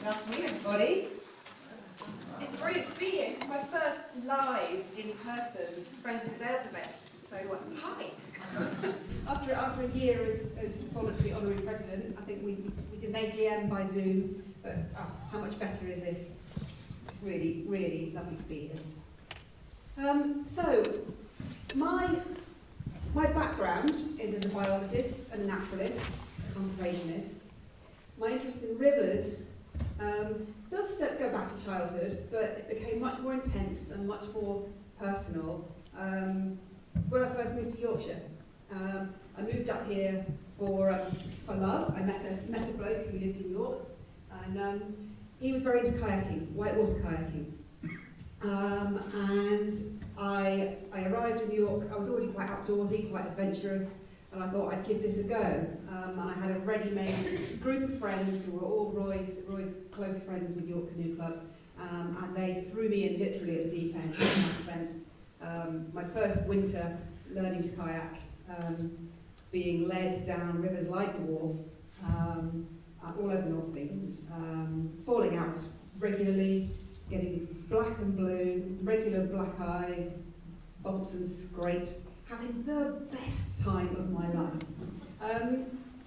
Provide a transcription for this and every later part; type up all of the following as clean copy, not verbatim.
Good afternoon, everybody. It's brilliant to be here. It's my first live in-person Friends of the Dales event. So, hi. After a year as voluntary honorary president, I think we did an AGM by Zoom. But how much better is this? It's really, really lovely to be here. So, my background is as a biologist and a naturalist, a conservationist. My interest in rivers does go back to childhood, but it became much more intense and much more personal when I first moved to Yorkshire. I moved up here for love. I met a bloke who lived in York, and he was very into kayaking, whitewater kayaking. And I arrived in York. I was already quite outdoorsy, quite adventurous, and I thought I'd give this a go. And I had a ready-made group of friends who were all Roy's close friends with York Canoe Club, and they threw me in literally at the deep end. And I spent my first winter learning to kayak, being led down rivers like the Wharf, all over the north of England, falling out regularly, getting black and blue, regular black eyes, bumps and scrapes, having the best time of my life.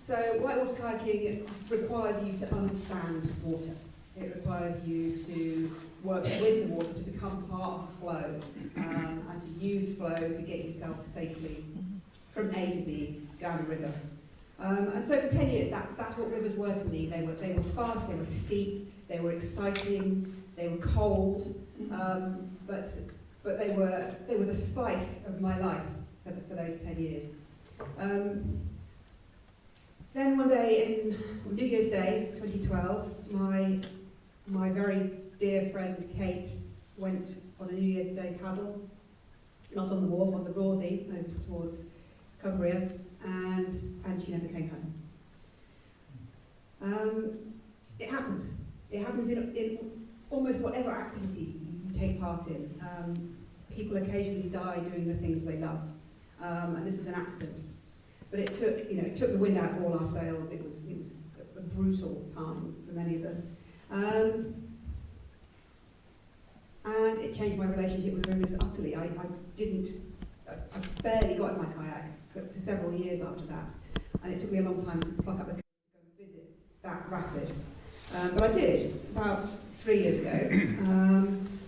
So whitewater kayaking requires you to understand water. It requires you to work with the water, to become part of the flow, and to use flow to get yourself safely from A to B down a river. And so for 10 years, that's what rivers were to me. They were fast, they were steep, they were exciting, they were cold, but they were the spice of my life for those 10 years. Then one day, on New Year's Day 2012, my very dear friend Kate went on a New Year's Day paddle, not on the wharf, on the Rothy, over towards Cumbria, and she never came home. It happens. It happens in almost whatever activity you take part in. People occasionally die doing the things they love, and this was an accident. But it took the wind out of all our sails. It was a brutal time for many of us, and it changed my relationship with rivers utterly. I barely got in my kayak for several years after that, and it took me a long time to pluck up the courage to go and visit that rapid. But I did about 3 years ago.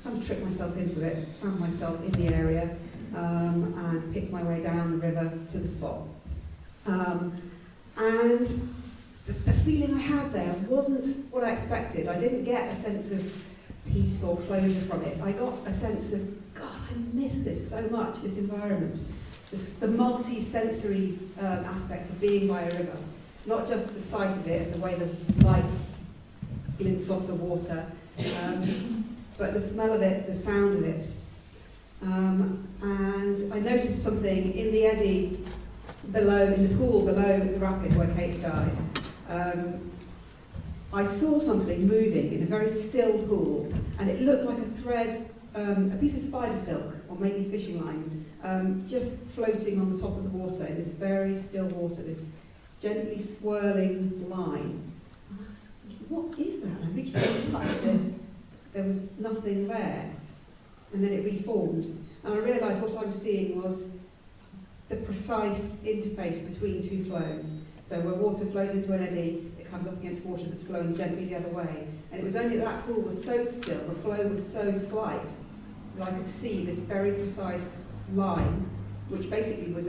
Kind of tricked myself into it, found myself in the area, and picked my way down the river to the spot. And the feeling I had there wasn't what I expected. I didn't get a sense of peace or closure from it. I got a sense of, God, I miss this so much, this environment. The multi-sensory aspect of being by a river. Not just the sight of it and the way the light glints off the water, but the smell of it, the sound of it. And I noticed something in the eddy below, in the pool below the rapid where Kate died. I saw something moving in a very still pool, and it looked like a thread, a piece of spider silk, or maybe fishing line, just floating on the top of the water in this very still water, this gently swirling line. And I was thinking, what is that? I reached out and touched it. There was nothing there. And then it reformed. And I realised what I was seeing was the precise interface between two flows. So where water flows into an eddy, it comes up against water that's flowing gently the other way. And it was only that pool was so still, the flow was so slight, that I could see this very precise line, which basically was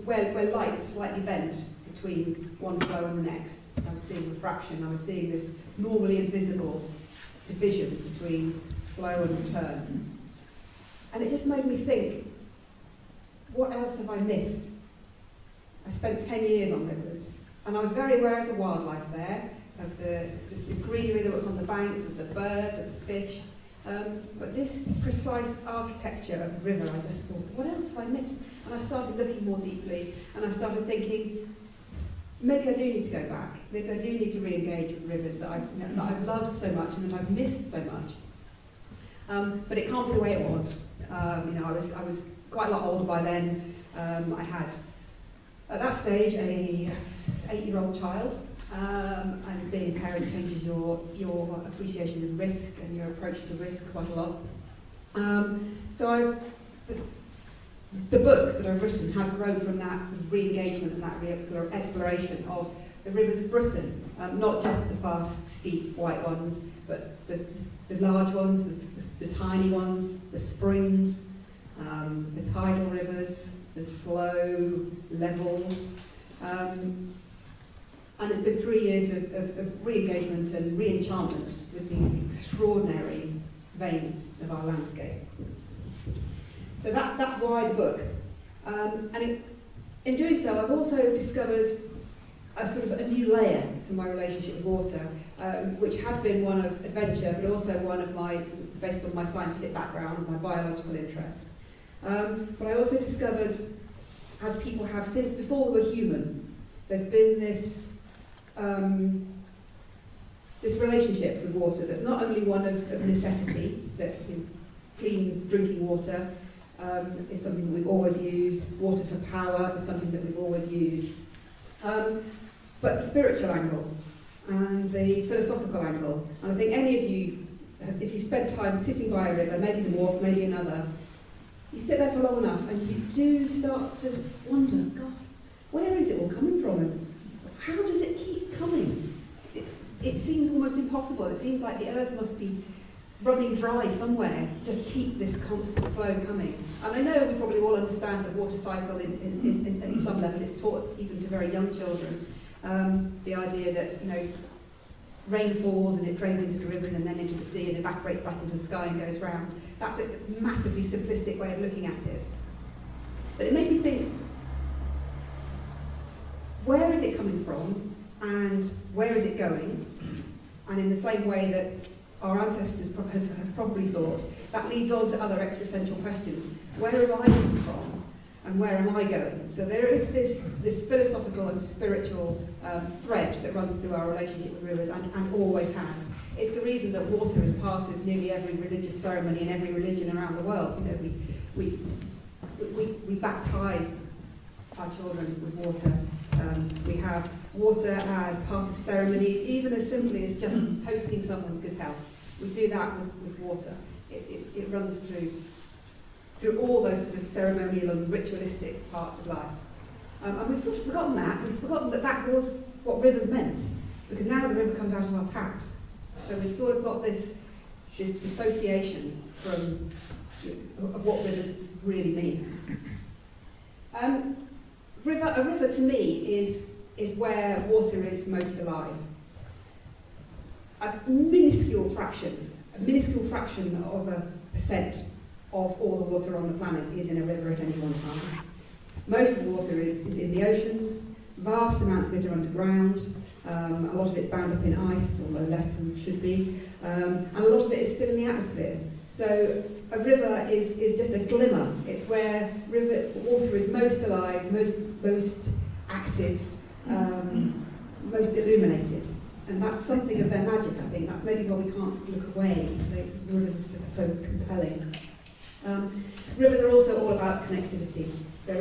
where light is slightly bent between one flow and the next. I was seeing refraction, I was seeing this normally invisible division between flow and return. And it just made me think, what else have I missed? I spent 10 years on rivers, and I was very aware of the wildlife there, of the greenery that was on the banks, of the birds, of the fish. But this precise architecture of the river, I just thought, what else have I missed? And I started looking more deeply, and I started thinking, maybe I do need to go back. Maybe I do need to re-engage with rivers that I've loved so much and that I've missed so much. But it can't be the way it was. I was quite a lot older by then. I had, at that stage, a 8-year-old child, and being a parent changes your appreciation of risk and your approach to risk quite a lot. The book that I've written has grown from that sort of re-engagement and that re-exploration of the rivers of Britain, not just the fast, steep, white ones, but the large ones, the tiny ones, the springs, the tidal rivers, the slow levels. And it's been 3 years of re-engagement and re-enchantment with these extraordinary veins of our landscape. So that's why the book. In doing so, I've also discovered a sort of a new layer to my relationship with water, which had been one of adventure, but also one of based on my scientific background and my biological interest. But I also discovered, as people have since before we were human, there's been this relationship with water that's not only one of necessity, that clean drinking water is something that we've always used, water for power is something that we've always used, but the spiritual angle and the philosophical angle. And I think any of you, if you spent time sitting by a river, maybe the Wharfe, maybe another, you sit there for long enough and you do start to wonder, God, where is it all coming from? And how does it keep coming? It seems almost impossible. It seems like the earth must be running dry somewhere to just keep this constant flow coming. And I know we probably all understand the water cycle in some level. It's taught even to very young children. The idea that, rain falls and it drains into the rivers and then into the sea and evaporates back into the sky and goes round. That's a massively simplistic way of looking at it. But it made me think, where is it coming from and where is it going? And in the same way that our ancestors have probably thought, that leads on to other existential questions. Where have I come from and where am I going? So there is this philosophical and spiritual thread that runs through our relationship with rivers and always has. It's the reason that water is part of nearly every religious ceremony in every religion around the world. We baptise our children with water. We have water as part of ceremonies, even as simply as just toasting someone's good health. We do that with water. It runs through all those sort of ceremonial and ritualistic parts of life. And we've sort of forgotten that. We've forgotten that was what rivers meant, because now the river comes out of our taps. So we've sort of got this dissociation from what rivers really mean. A river to me is where water is most alive. A minuscule fraction of a percent of all the water on the planet is in a river at any one time. Most of the water is in the oceans, vast amounts of it are underground, a lot of it's bound up in ice, although less than should be, and a lot of it is still in the atmosphere. So a river is just a glimmer. It's where water is most alive, most active, most illuminated. And that's something of their magic, I think. That's maybe why we can't look away. The rivers are so compelling. Rivers are also all about connectivity. A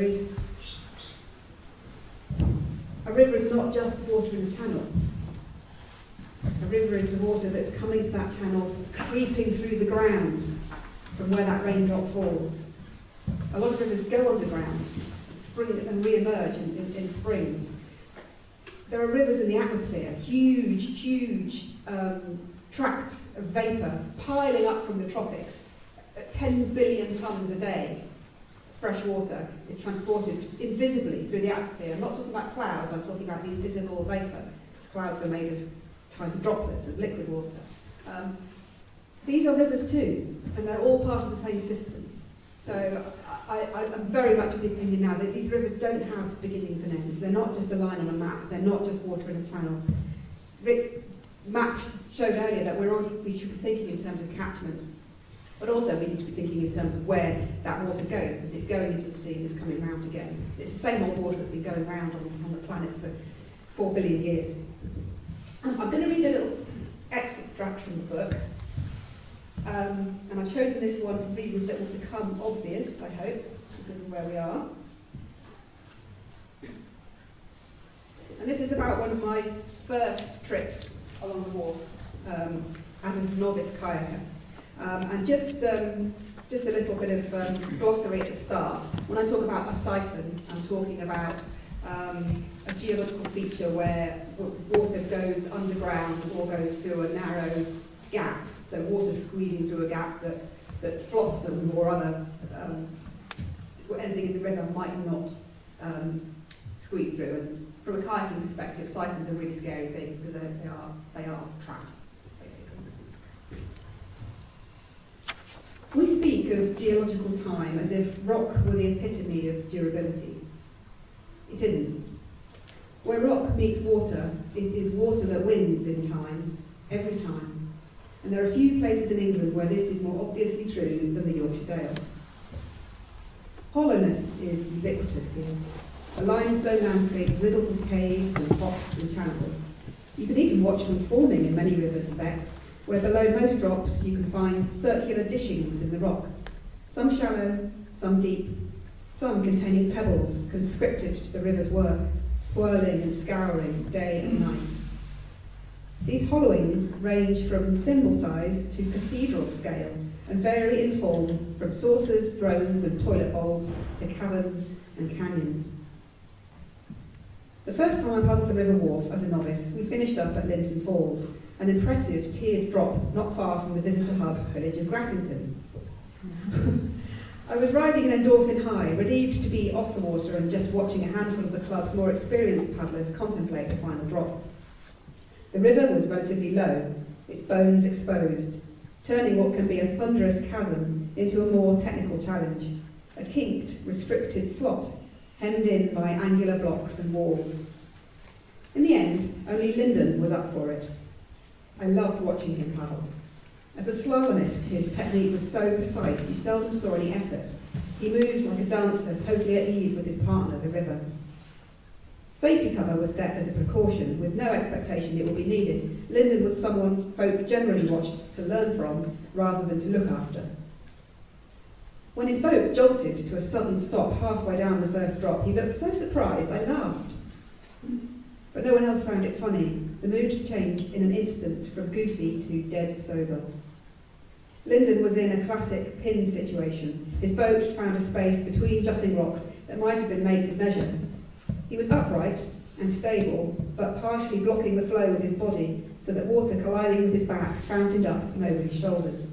river is not just water in a channel. A river is the water that's coming to that channel, creeping through the ground from where that raindrop falls. A lot of rivers go underground and re-emerge in springs. There are rivers in the atmosphere, huge tracts of vapour piling up from the tropics. 10 billion tonnes a day fresh water is transported invisibly through the atmosphere. I'm not talking about clouds, I'm talking about the invisible vapour. Clouds are made of tiny droplets of liquid water. These are rivers too, and they're all part of the same system. So I'm very much of the opinion now that these rivers don't have beginnings and ends. They're not just a line on a map, they're not just water in a channel. Rick's map showed earlier that we should be thinking in terms of catchment, but also we need to be thinking in terms of where that water goes, because it's going into the sea and it's coming round again. It's the same old water that's been going round on the planet for 4 billion years. I'm going to read a little extract from the book. And I've chosen this one for reasons that will become obvious, I hope, because of where we are. And this is about one of my first trips along the wharf as a novice kayaker. And just a little bit of glossary at the start. When I talk about a siphon, I'm talking about a geological feature where water goes underground or goes through a narrow gap. So water squeezing through a gap that flotsam or other anything in the river might not squeeze through. And from a kayaking perspective, siphons are really scary things because they are traps, basically. We speak of geological time as if rock were the epitome of durability. It isn't. Where rock meets water, it is water that wins in time, every time. And there are few places in England where this is more obviously true than the Yorkshire Dales. Hollowness is ubiquitous here. A limestone landscape riddled with caves and pots and channels. You can even watch them forming in many rivers and becks, where below most drops you can find circular dishings in the rock, some shallow, some deep, some containing pebbles conscripted to the river's work, swirling and scouring day and night. These hollowings range from thimble size to cathedral scale and vary in form from saucers, thrones and toilet bowls to caverns and canyons. The first time I paddled the river wharf as a novice, we finished up at Linton Falls, an impressive tiered drop not far from the visitor hub village of Grassington. I was riding an endorphin high, relieved to be off the water and just watching a handful of the club's more experienced paddlers contemplate the final drop. The river was relatively low, its bones exposed, turning what can be a thunderous chasm into a more technical challenge, a kinked, restricted slot, hemmed in by angular blocks and walls. In the end, only Lyndon was up for it. I loved watching him paddle. As a slalomist, his technique was so precise you seldom saw any effort. He moved like a dancer, totally at ease with his partner, the river. Safety cover was set as a precaution, with no expectation it would be needed. Lyndon was someone folk generally watched to learn from, rather than to look after. When his boat jolted to a sudden stop halfway down the first drop, he looked so surprised I laughed. But no one else found it funny. The mood changed in an instant from goofy to dead sober. Lyndon was in a classic pin situation. His boat found a space between jutting rocks that might have been made to measure. He was upright and stable, but partially blocking the flow with his body so that water colliding with his back fountained up and over his shoulders.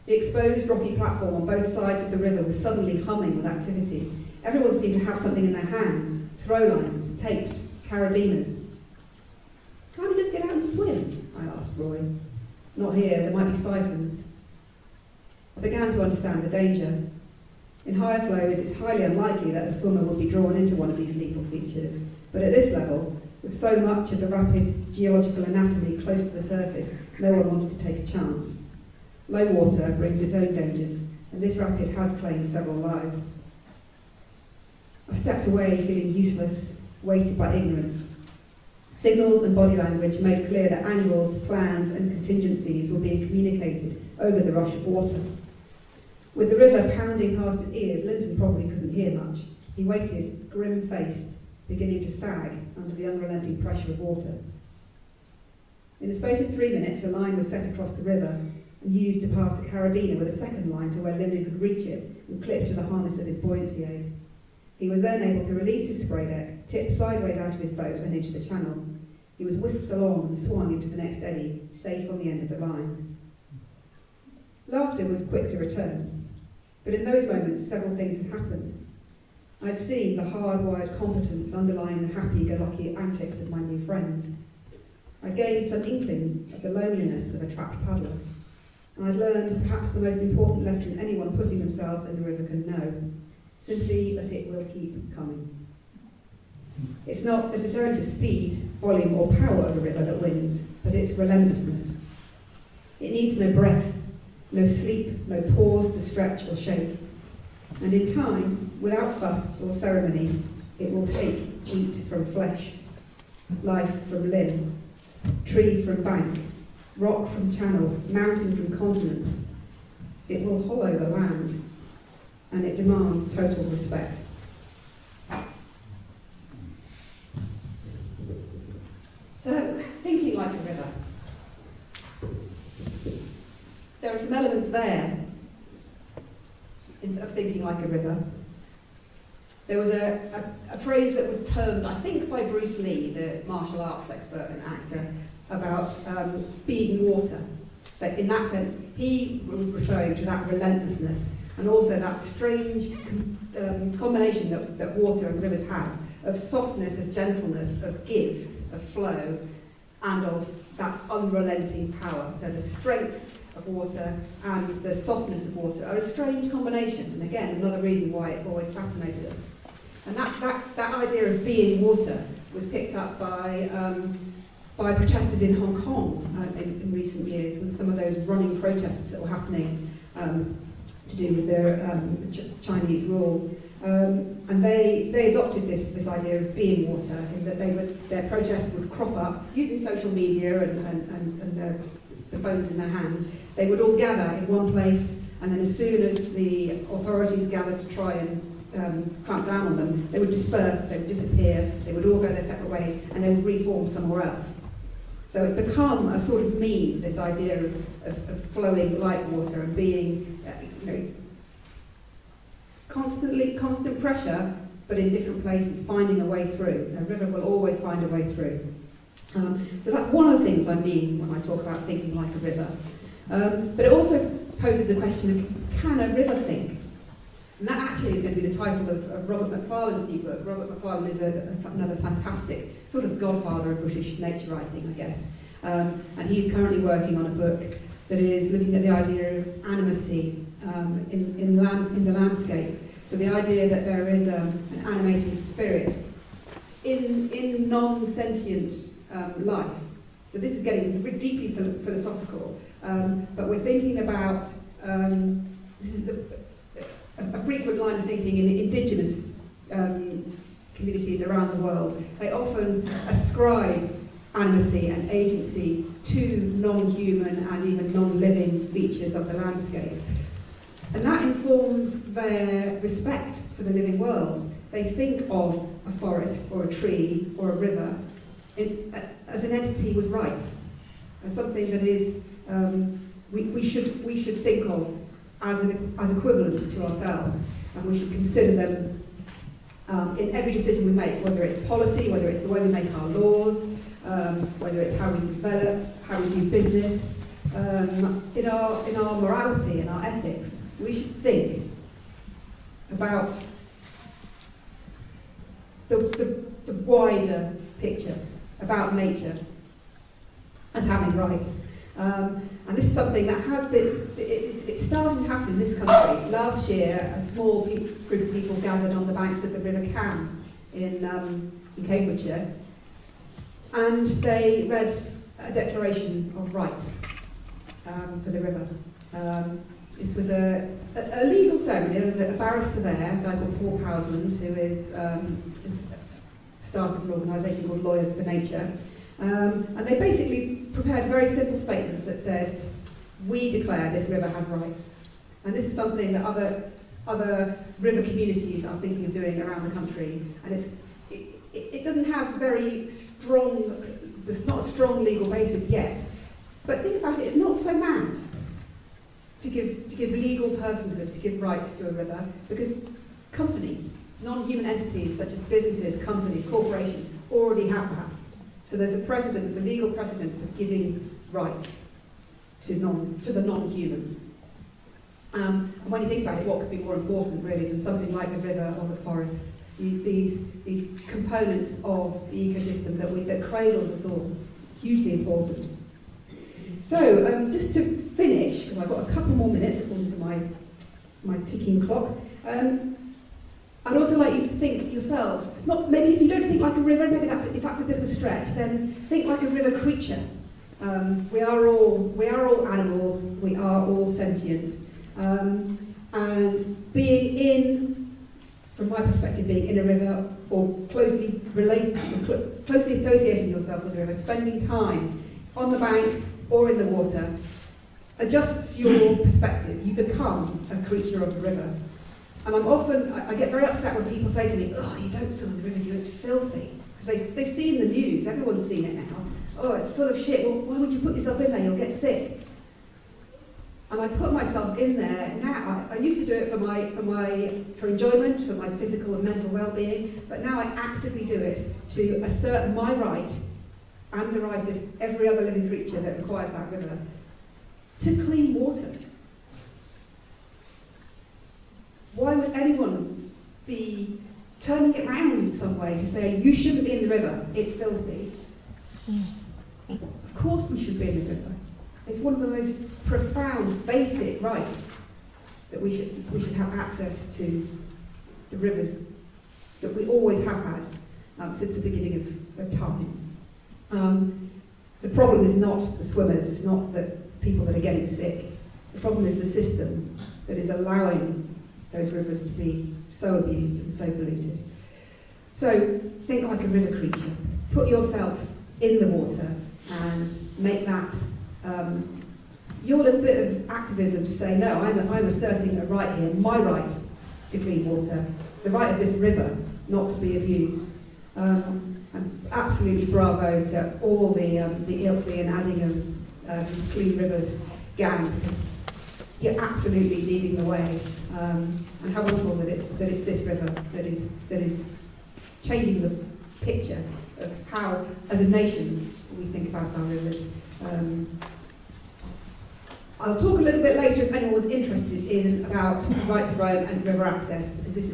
The exposed rocky platform on both sides of the river was suddenly humming with activity. Everyone seemed to have something in their hands, throw lines, tapes, carabiners. Can't we just get out and swim? I asked Roy. Not here, there might be siphons. I began to understand the danger. In higher flows, it's highly unlikely that a swimmer would be drawn into one of these lethal features, but at this level, with so much of the rapid's geological anatomy close to the surface, no one wanted to take a chance. Low water brings its own dangers, and this rapid has claimed several lives. I stepped away feeling useless, weighted by ignorance. Signals and body language made clear that angles, plans and contingencies were being communicated over the rush of water. With the river pounding past his ears, Linton probably couldn't hear much. He waited, grim-faced, beginning to sag under the unrelenting pressure of water. In the space of 3 minutes, a line was set across the river and used to pass a carabiner with a second line to where Lyndon could reach it and clip to the harness of his buoyancy aid. He was then able to release his spray deck, tip sideways out of his boat and into the channel. He was whisked along and swung into the next eddy, safe on the end of the line. Laughter was quick to return, but in those moments several things had happened. I'd seen the hard-wired competence underlying the happy-go-lucky antics of my new friends. I'd gained some inkling of the loneliness of a trapped paddler, and I'd learned perhaps the most important lesson anyone putting themselves in the river can know, simply that it will keep coming. It's not necessarily the speed, volume or power of a river that wins, but its relentlessness. It needs no breath, no sleep, no pause to stretch or shake. And in time, without fuss or ceremony, it will take meat from flesh, life from limb, tree from bank, rock from channel, mountain from continent. It will hollow the land, and it demands total respect. So, thinking like a river. There are some elements there of thinking like a river. There was a phrase that was termed, I think, by Bruce Lee, the martial arts expert and actor, about being water. So in that sense, he was referring to that relentlessness and also that strange combination that water and rivers have of softness, of gentleness, of give, of flow, and of that unrelenting power. So the strength of water and the softness of water are a strange combination, and again, another reason why it's always fascinated us. And that idea of being water was picked up by protesters in Hong Kong in recent years, with some of those running protests that were happening to do with their Chinese rule. And they adopted this idea of being water, in that their protests would crop up using social media and the phones in their hands. They would all gather in one place, and then as soon as the authorities gathered to try and clamp down on them, they would disperse, they would disappear, they would all go their separate ways, and they would reform somewhere else. So it's become a sort of meme, this idea of flowing like water and being, constant pressure, but in different places, finding a way through. A river will always find a way through. So that's one of the things I mean when I talk about thinking like a river. But it also poses the question of, can a river think? And that actually is going to be the title of Robert Macfarlane's new book. Robert Macfarlane is another fantastic sort of godfather of British nature writing, I guess. And he's currently working on a book that is looking at the idea of animacy in the landscape. So the idea that there is an animating spirit in non-sentient life. So this is getting deeply philosophical, but we're thinking about, this is a frequent line of thinking in indigenous communities around the world. They often ascribe animacy and agency to non-human and even non-living features of the landscape. And that informs their respect for the living world. They think of a forest or a tree or a river as an entity with rights, as something that is we should think of as equivalent to ourselves, and we should consider them in every decision we make, whether it's policy, whether it's the way we make our laws, whether it's how we develop, how we do business, in our morality and our ethics. We should think about the wider picture about nature as having rights. And this is something that has been, it's starting to happen in this country. Last year, a small group of people gathered on the banks of the River Cam in Cambridgeshire, and they read a declaration of rights for the river. This was a legal ceremony. There was a barrister there, a guy called Paul Powsland, who is started an organisation called Lawyers for Nature. And they basically prepared a very simple statement that said, we declare this river has rights. And this is something that other river communities are thinking of doing around the country. And it doesn't have very strong, there's not a strong legal basis yet. But think about it, it's not so mad to give legal personhood, to give rights to a river, because companies, non-human entities such as businesses, companies, corporations, already have that. So there's a precedent, there's a legal precedent for giving rights to the non-human. And when you think about it, what could be more important really than something like the river or the forest? These components of the ecosystem that cradles us all, hugely important. So just to finish, because I've got a couple more minutes according to my ticking clock. I'd also like you to think yourselves, maybe if you don't think like a river, maybe if that's a bit of a stretch, then think like a river creature. We are all animals, we are all sentient. And being in, from my perspective, being in a river or closely associating yourself with a river, spending time on the bank or in the water, adjusts your perspective. You become a creature of the river. And I get very upset when people say to me, oh, you don't swim in the river, do you? It's filthy. Because they've seen the news, everyone's seen it now. oh, it's full of shit. Well, why would you put yourself in there? You'll get sick. And I put myself in there now. I used to do it for enjoyment, for my physical and mental well-being, but now I actively do it to assert my right and the right of every other living creature that requires that river to clean water. Why would anyone be turning it round in some way to say, you shouldn't be in the river, it's filthy? Of course we should be in the river. It's one of the most profound, basic rights that we should have access to the rivers that we always have had since the beginning of time. The problem is not the swimmers, it's not the people that are getting sick. The problem is the system that is allowing those rivers to be so abused and so polluted. So think like a river creature. Put yourself in the water and make that your little bit of activism to say, no, I'm asserting a right here, my right to clean water, the right of this river not to be abused. And absolutely bravo to all the Ilkley and Addingham Clean Rivers gang, because you're absolutely leading the way. And how wonderful that it's this river that is changing the picture of how, as a nation, we think about our rivers. I'll talk a little bit later if anyone's interested in about right to roam and river access, because this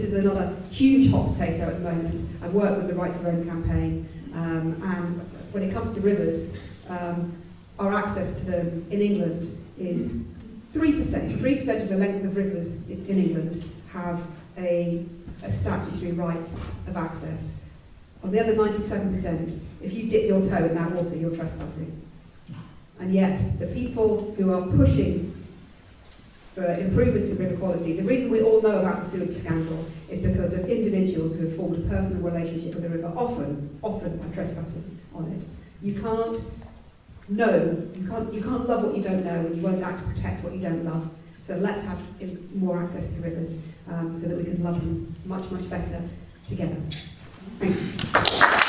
is another huge hot potato at the moment. I work with the Right to Roam campaign, and when it comes to rivers, our access to them in England is 3%. 3% of the length of rivers in England have a statutory right of access. On the other 97%, if you dip your toe in that water, you're trespassing. And yet, the people who are pushing for improvements in river quality, the reason we all know about the sewage scandal is because of individuals who have formed a personal relationship with the river, often are trespassing on it. You can't love what you don't know, and you won't act to protect what you don't love. So let's have more access to rivers so that we can love them much, much better together. Thank you.